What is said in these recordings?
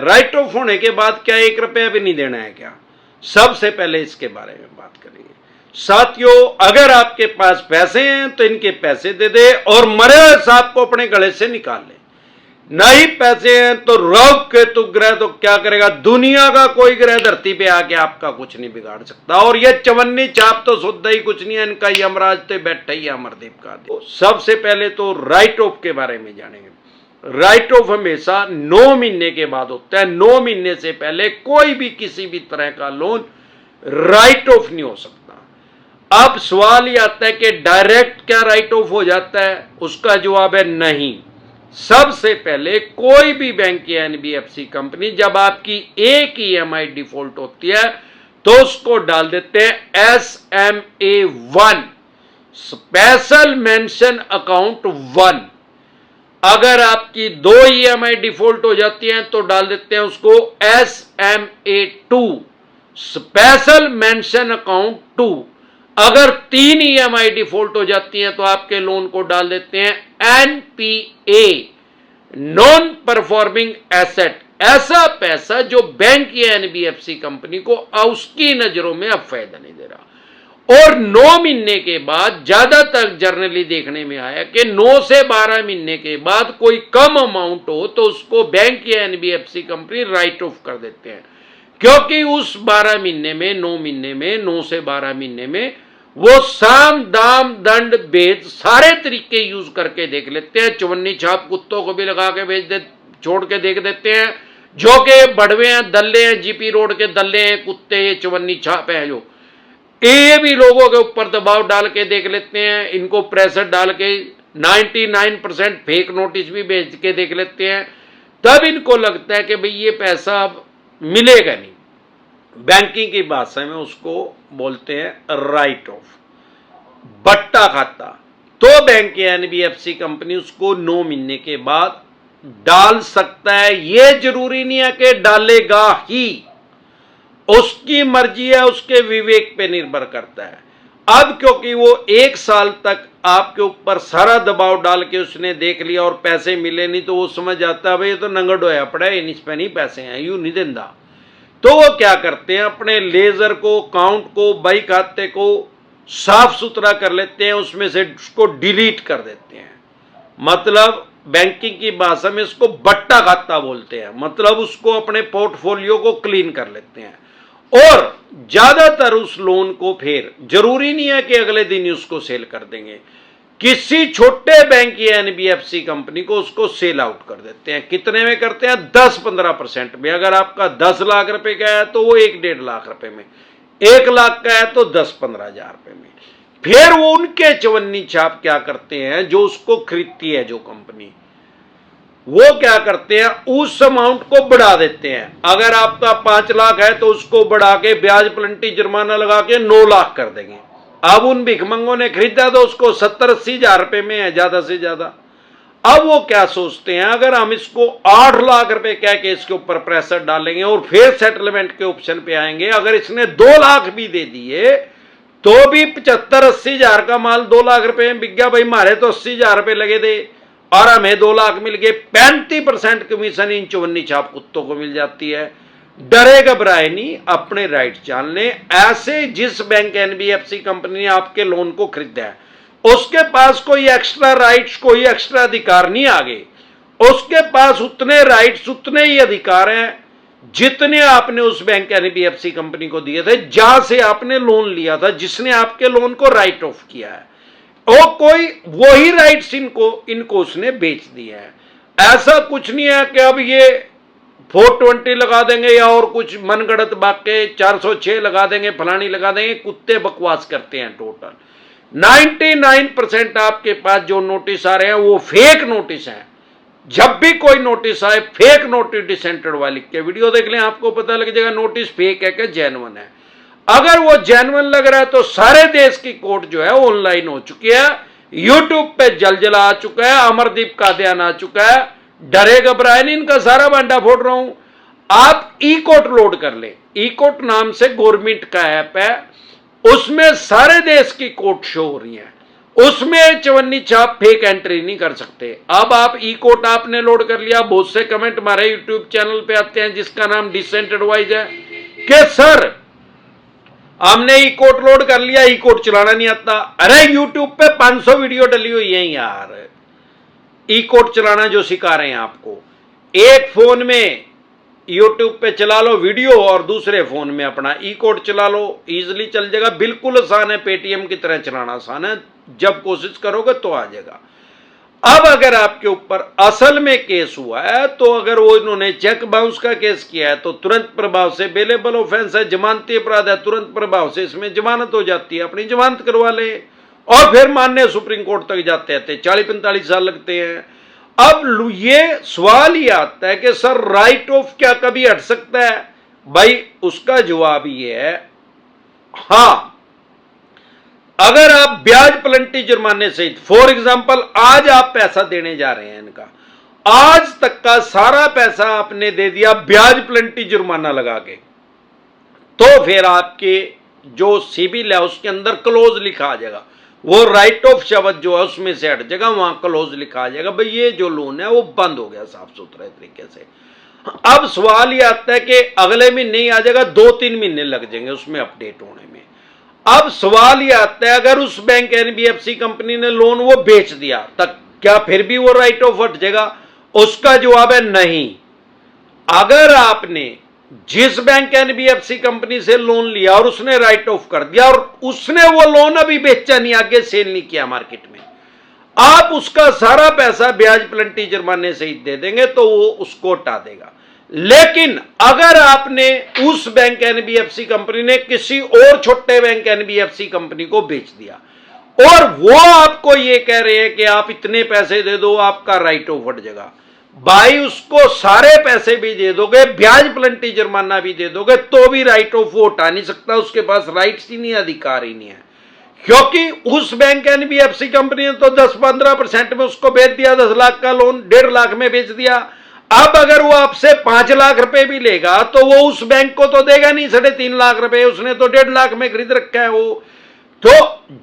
Right of होने के बाद क्या 1 रुपया भी नहीं देना है क्या? सबसे पहले इसके बारे में बात करेंगे। साथियों, अगर आपके पास पैसे हैं तो इनके पैसे दे दे और मरे हुए सांप को अपने गले से निकाल ले। नहीं पैसे हैं तो राहु केतु ग्रह तो क्या करेगा, दुनिया का कोई ग्रह धरती पे आके आपका कुछ नहीं बिगाड़ सकता। और ये चवन्नी छाप तो शुद्ध ही कुछ नहीं है, इनका यमराज तो बैठा ही अमरदीप का। तो सबसे पहले तो राइट ऑफ के बारे में जानेंगे। राइट ऑफ हमेशा 9 महीने के बाद होता है। 9 महीने से पहले कोई भी किसी भी तरह का लोन राइट ऑफ नहीं हो सकता। अब सवाल यह आता है कि डायरेक्ट क्या राइट ऑफ हो जाता है? उसका जवाब है नहीं। सबसे पहले कोई भी बैंक या एनबीएफसी कंपनी जब आपकी एक ईएमआई डिफॉल्ट होती है तो उसको डाल देते हैं SMA1, स्पेशल मेंशन अकाउंट 1। अगर आपकी 2 ईएमआई डिफॉल्ट हो जाती हैं तो डाल देते हैं उसको SMA2, स्पेशल मेंशन अकाउंट 2। अगर 3 ईएमआई डिफॉल्ट हो जाती हैं तो आपके लोन को डाल देते हैं NPA, नॉन परफॉर्मिंग एसेट। ऐसा पैसा जो बैंक या एनबीएफसी कंपनी को उसकी नजरों में अब फायदा नहीं दे रहा। और 9 महीने के बाद ज्यादातर जर्नली देखने में आया कि 9 से 12 महीने के बाद कोई कम अमाउंट हो तो उसको बैंक या एनबीएफसी कंपनी राइट ऑफ कर देते हैं, क्योंकि उस 12 महीने में 9 महीने में 9 से 12 महीने में वो साम दाम दंड भेद सारे तरीके यूज करके देख लेते हैं। चवन्नी छाप कुत्तों को भी लगा के भेज दे, छोड़ के देख देते हैं, जो कि बड़वे हैं, दल्ले हैं, जीपी रोड के दल्ले हैं, कुत्ते, ये चवन्नी छाप है जो ये भी लोगों के ऊपर दबाव डाल के देख लेते हैं। इनको प्रेशर डाल के 99% फेक नोटिस भी भेज के देख लेते हैं। तब इनको लगता है कि भाई ये पैसा अब मिलेगा नहीं। बैंकिंग की भाषा में उसको बोलते हैं राइट ऑफ, बट्टा खाता। तो बैंक या एनबीएफसी कंपनी उसको 9 महीने के बाद डाल सकता है। यह जरूरी नहीं है कि डालेगा ही, उसकी मर्जी है, उसके विवेक पे निर्भर करता है। अब क्योंकि वो 1 साल तक आपके ऊपर सारा दबाव डाल के उसने देख लिया और पैसे मिले नहीं, तो वो समझ जाता है भाई ये तो नंगड़ होया पड़ा है, इस पे नहीं पैसे हैं, यूं नहीं देंदा। तो वो क्या करते हैं, अपने लेजर को, अकाउंट को, बही खाते को साफ सुथरा कर लेते हैं, उसमें से उसको डिलीट कर देते हैं। मतलब बैंकिंग की भाषा में इसको बट्टा खाता बोलते हैं। मतलब उसको अपने पोर्टफोलियो को क्लीन कर लेते हैं और ज्यादातर उस लोन को फिर जरूरी नहीं है कि अगले दिन ही उसको सेल कर देंगे। किसी छोटे बैंक या एनबीएफसी कंपनी को उसको सेल आउट कर देते हैं। कितने में करते हैं? 10-15% में। अगर आपका 10 लाख रुपए का है तो वो 1-1.5 लाख रुपए में, 1 लाख का है तो 10-15 हजार रुपए में। फिर वो उनके चवन्नी छाप क्या करते हैं, जो उसको खरीदती है जो कंपनी, वो क्या करते हैं, उस अमाउंट को बढ़ा देते हैं। अगर आपका 5 लाख है तो उसको बढ़ा के ब्याज प्लंटी जुर्माना लगा के 9 लाख कर देंगे। अब उन भिखमंगों ने खरीदा तो उसको 70-80 हजार रुपए में है ज्यादा से ज्यादा। अब वो क्या सोचते हैं, अगर हम इसको 8 लाख रुपए कह के इसके ऊपर प्रेशर डालेंगे और फिर सेटलमेंट के ऑप्शन पे आएंगे, अगर इसने 2 लाख भी दे दिए तो भी 75-80 हजार का माल 2 लाख रुपए में बिक गया। भाई मारे तो 80 हजार रुपए लगे थे और हमें 2 लाख मिल गए। 35% कमीशन इन चवन्नी छाप कुत्तों को मिल जाती है। डरे घबराए नहीं, अपने राइट जान ले। ऐसे जिस बैंक एनबीएफसी कंपनी ने आपके लोन को खरीदा है उसके पास कोई एक्स्ट्रा राइट्स, कोई एक्स्ट्रा अधिकार नहीं आगे। उसके पास उतने राइट्स, उतने ही अधिकार हैं जितने आपने उस बैंक एनबीएफसी कंपनी को दिए थे जहां से आपने लोन लिया था, जिसने आपके लोन को राइट ऑफ किया है। और कोई वही राइट्स इनको उसने बेच दिया है। ऐसा कुछ नहीं है कि अब ये 420 लगा देंगे या और कुछ मनगढ़ंत बाके 406 लगा देंगे, फलानी लगा देंगे। कुत्ते बकवास करते हैं। टोटल 99% आपके पास जो नोटिस आ रहे हैं वो फेक नोटिस हैं। जब भी कोई नोटिस आए फेक नोटिस डिसेंटेड वाली के वीडियो देख लें, आपको पता लग जाएगा नोटिस फेक है कि जेन्युइन है। अगर वो जेन्युइन लग रहा है तो सारे देश की कोर्ट जो है ऑनलाइन हो चुकी है, यूट्यूब पे जलजला आ चुका है, अमरदीप का ध्यान आ चुका है। डरे घबराए नहीं, इनका सारा भांडा फोड़ रहा हूं। आप ई कोर्ट लोड कर ले, ई कोर्ट नाम से गवर्नमेंट का ऐप है, उसमें सारे देश की कोर्ट शो हो रही है। उसमें चवन्नी छाप फेक एंट्री नहीं कर सकते। अब आप ई कोर्ट आपने लोड कर लिया, बहुत से कमेंट हमारे यूट्यूब चैनल पे आते हैं जिसका नाम डिसेंट एडवाइज है कि सर हमने ई कोर्ट लोड कर लिया, ई कोर्ट चलाना नहीं आता। अरे यूट्यूब पे 500 वीडियो डली हुई है यार, ई कोर्ट चलाना जो सिखा रहे हैं आपको। एक फोन में यूट्यूब पे चला लो वीडियो और दूसरे फोन में अपना ई कोड चला लो, इजीली चल जाएगा। बिल्कुल आसान है, पेटीएम की तरह चलाना आसान है, जब कोशिश करोगे तो आ जाएगा। अब अगर आपके ऊपर असल में केस हुआ है तो अगर वो इन्होंने चेक बाउंस का केस किया है तो तुरंत प्रभाव से बेलेबल ऑफेंस है, जमानती अपराध है, तुरंत प्रभाव से इसमें जमानत हो जाती है, अपनी जमानत करवा ले और फिर माननीय सुप्रीम कोर्ट तक जाते हैं, 40-45 साल लगते हैं। अब ये सवाल ही आता है कि सर राइट ऑफ क्या कभी हट सकता है? भाई उसका जवाब ये है हां, अगर आप ब्याज प्लंटी जुर्माने सहित, फॉर एग्जांपल आज आप पैसा देने जा रहे हैं इनका, आज तक का सारा पैसा आपने दे दिया ब्याज प्लंटी जुर्माना लगा के, तो फिर आपके जो सिबिल है उसके अंदर क्लोज लिखा आ जाएगा, वो राइट ऑफ शब्द जो है उसमें से हट जाएगा, वहां क्लोज लिखा आ जाएगा भाई ये जो लोन है वो बंद हो गया साफ सुथरे तरीके से। अब सवाल ये आता है कि अगले महीने ही आ जाएगा, 2-3 महीने लग जाएंगे उसमें अपडेट होने में। अब सवाल ये आता है अगर उस बैंक एनबीएफसी कंपनी ने लोन वो बेच दिया तब क्या फिर भी वो राइट ऑफ हट जाएगा? उसका जवाब है नहीं। अगर आपने जिस बैंक एनबीएफसी कंपनी से लोन लिया और उसने राइट ऑफ कर दिया और उसने वो लोन अभी बेचा नहीं, आगे सेल नहीं किया मार्केट में, आप उसका सारा पैसा ब्याज प्लंटी जुर्माने सहित दे देंगे तो वो उसको हटा देगा। लेकिन अगर आपने उस बैंक एनबीएफसी कंपनी ने किसी और छोटे बैंक एनबीएफसी कंपनी को बेच दिया और वो आपको ये कह रहे हैं कि आप इतने पैसे दे दो आपका राइट ऑफ हट जाएगा, भाई उसको सारे पैसे भी दे दोगे, ब्याज प्लंटी जुर्माना भी दे दोगे तो भी राइट ऑफ वो हटा नहीं सकता, उसके पास राइट्स ही नहीं, अधिकार ही नहीं है। क्योंकि उस बैंक एनबीएफसी कंपनी ने तो 10-15% में उसको बेच दिया, 10 लाख का लोन 1.5 लाख में बेच दिया। अब अगर वो आपसे 5 लाख रुपए भी लेगा तो वो उस बैंक को तो देगा नहीं 3.5 लाख रुपए, उसने तो 1.5 लाख में खरीद रखा है वो। तो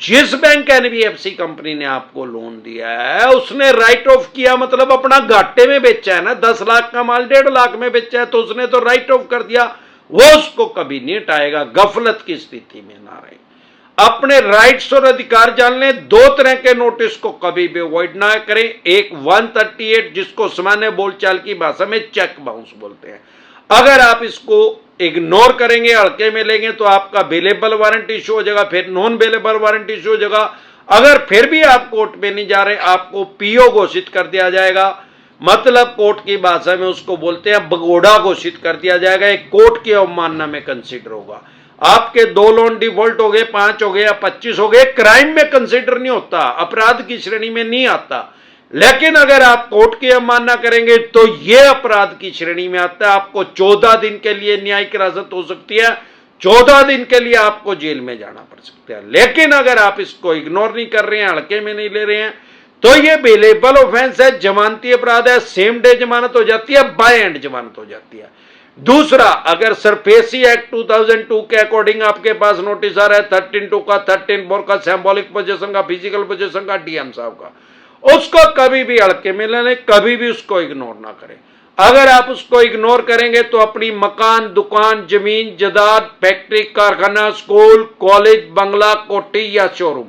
जिस बैंक एनबीएफसी कंपनी ने आपको लोन दिया है उसने राइट ऑफ किया, मतलब अपना घाटे में बेचा है ना, 10 लाख का माल 1.5 लाख में बेचा है तो उसने तो राइट ऑफ कर दिया, वो उसको कभी नहीं हटाएगा। गफलत की स्थिति में ना रहे, अपने राइट्स और अधिकार जान लें। 2 तरह के नोटिस को कभी भी अवॉइड ना करें, एक 138 जिसको सामान्य बोलचाल की भाषा में चेक बाउंस बोलते हैं, अगर आप इसको इग्नोर करेंगे, हल्के में लेंगे तो आपका बेलेबल वारंट इशू हो जाएगा, फिर नॉन बेलेबल वारंट इशू हो जाएगा। अगर फिर भी आप कोर्ट में नहीं जा रहे आपको पीओ घोषित कर दिया जाएगा, मतलब कोर्ट की भाषा में उसको बोलते हैं बगोड़ा घोषित कर दिया जाएगा, एक कोर्ट की अवमानना में कंसिडर होगा। आपके 2 लोन डिफॉल्ट हो गए, 5 हो गए या 25 हो गए, क्राइम में कंसिडर नहीं होता, अपराध की श्रेणी में नहीं आता। लेकिन अगर आप कोर्ट की अवमानना करेंगे तो यह अपराध की श्रेणी में आता है, आपको 14 दिन के लिए न्यायिक हिरासत हो सकती है, 14 दिन के लिए आपको जेल में जाना पड़ सकता है। लेकिन अगर आप इसको इग्नोर नहीं कर रहे हैं, हल्के में नहीं ले रहे हैं, तो यह बेलेबल ऑफेंस है, जमानती अपराध है, सेम डे जमानत हो जाती है, बाय एंड जमानत हो जाती है। दूसरा, अगर सरफेसी एक्ट 2002 के अकॉर्डिंग आपके पास नोटिस आ रहा है 13(2) का, 13(4) का, सिंबॉलिक पोजीशन का, फिजिकल पोजीशन का, डीएम साहब का, उसको कभी भी हल्के में लेने, कभी भी उसको इग्नोर ना करें। अगर आप उसको इग्नोर करेंगे तो अपनी मकान, दुकान, जमीन, जायदाद, फैक्ट्री, कारखाना, स्कूल, कॉलेज, बंगला, कोठी या शोरूम,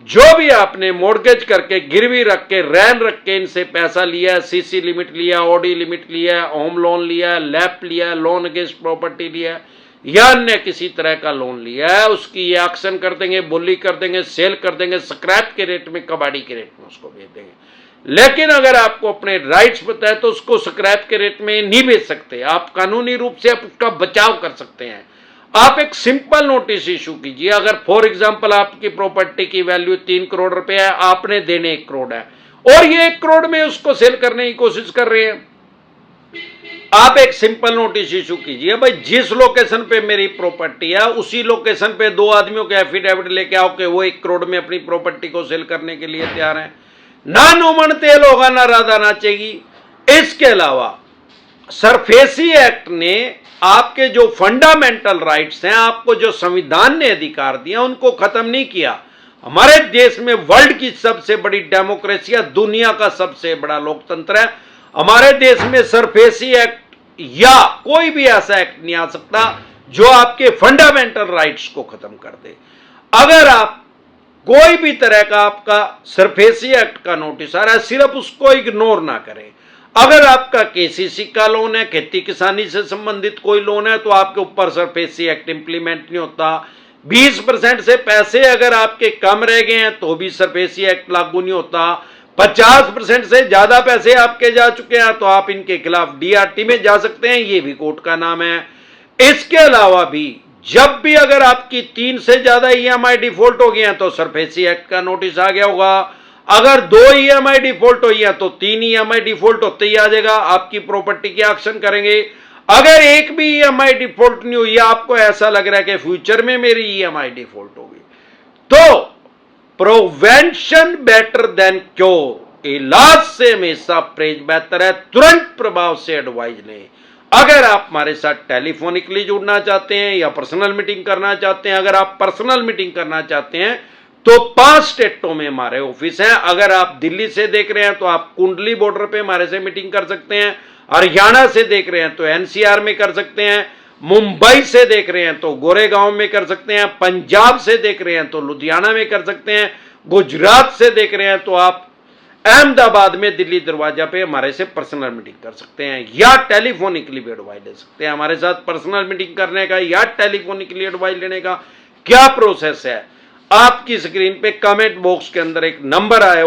जो भी आपने मॉर्गेज करके, गिरवी रख के, रैन रख के इनसे पैसा लिया है, सीसी लिमिट लिया, ओडी लिमिट लिया है, होम लोन लिया है, लैप लिया है, लोन अगेंस्ट प्रॉपर्टी लिया है या अन्य किसी तरह का लोन लिया है, उसकी ये एक्शन कर देंगे, बोली कर देंगे, सेल कर देंगे, स्क्रैप के रेट में, कबाड़ी के रेट में उसको बेच देंगे। लेकिन अगर आपको अपने राइट्स पता है तो उसको स्क्रैप के रेट में नहीं बेच सकते, आप कानूनी रूप से आप उसका बचाव कर सकते हैं। आप एक सिंपल नोटिस इशू कीजिए, अगर फॉर एग्जांपल आपकी प्रॉपर्टी की वैल्यू 3 करोड़ रुपए है, आपने देने 1 करोड़ है और ये 1 करोड़ में उसको सेल करने की कोशिश कर रहे हैं, आप एक सिंपल नोटिस इशू कीजिए, भाई जिस लोकेशन पे मेरी प्रॉपर्टी है उसी लोकेशन पे 2 आदमियों के एफिडेविट लेके आओ कि वो 1 करोड़ में अपनी प्रॉपर्टी को सेल करने के लिए तैयार है। ना नूमन तेल होगा, ना राधा नाचेगी। इसके अलावा सरफेसी एक्ट ने आपके जो फंडामेंटल राइट्स हैं, आपको जो संविधान ने अधिकार दिया उनको खत्म नहीं किया। हमारे देश में वर्ल्ड की सबसे बड़ी डेमोक्रेसी है, दुनिया का सबसे बड़ा लोकतंत्र है। हमारे देश में सरफेसी एक्ट या कोई भी ऐसा एक्ट नहीं आ सकता जो आपके फंडामेंटल राइट्स को खत्म कर दे। अगर आप कोई भी तरह का आपका सरफेसी एक्ट का नोटिस आ रहा है, सिर्फ उसको इग्नोर ना करें। अगर आपका केसीसी का लोन है, खेती किसानी से संबंधित कोई लोन है, तो आपके ऊपर सरफेसी एक्ट इंप्लीमेंट नहीं होता। 20% से पैसे अगर आपके कम रह गए हैं तो भी सरफेसी एक्ट लागू नहीं होता। 50% से ज्यादा पैसे आपके जा चुके हैं तो आप इनके खिलाफ डीआरटी में जा सकते हैं, ये भी कोर्ट का नाम है। इसके अलावा भी जब भी अगर आपकी 3 से ज्यादा ईएमआई डिफॉल्ट हो गए हैं तो सरफेसी एक्ट का नोटिस आ गया होगा। अगर 2 ईएमआई डिफॉल्ट हुई है तो 3 ईएमआई डिफॉल्ट होते ही आ जाएगा, आपकी प्रॉपर्टी की एक्शन करेंगे। अगर एक भी ईएमआई डिफॉल्ट नहीं हुई, आपको ऐसा लग रहा है कि फ्यूचर में मेरी ईएमआई डिफॉल्ट होगी, तो प्रिवेंशन बेटर देन क्योर, इलाज से हमेशा परहेज बेहतर है। तुरंत प्रभाव से एडवाइस लें। अगर आप हमारे साथ टेलीफोनिकली जुड़ना चाहते हैं या पर्सनल मीटिंग करना चाहते हैं, अगर आप पर्सनल मीटिंग करना चाहते हैं तो 5 स्टेटों में हमारे ऑफिस हैं। अगर आप दिल्ली से देख रहे हैं तो आप कुंडली बॉर्डर पे हमारे से मीटिंग कर सकते हैं। हरियाणा से देख रहे हैं तो एनसीआर में कर सकते हैं। मुंबई से देख रहे हैं तो गोरेगांव में कर सकते हैं। पंजाब से देख रहे हैं तो लुधियाना में कर सकते हैं। गुजरात से देख रहे हैं तो आप अहमदाबाद में दिल्ली दरवाजा पे हमारे से पर्सनल मीटिंग कर सकते हैं या टेलीफोनिकली भी एडवाइस ले सकते हैं। हमारे साथ पर्सनल मीटिंग करने का या टेलीफोनिकली एडवाइस लेने का क्या प्रोसेस है, आपकी स्क्रीन पे कमेंट बॉक्स के अंदर एक नंबर आया हुआ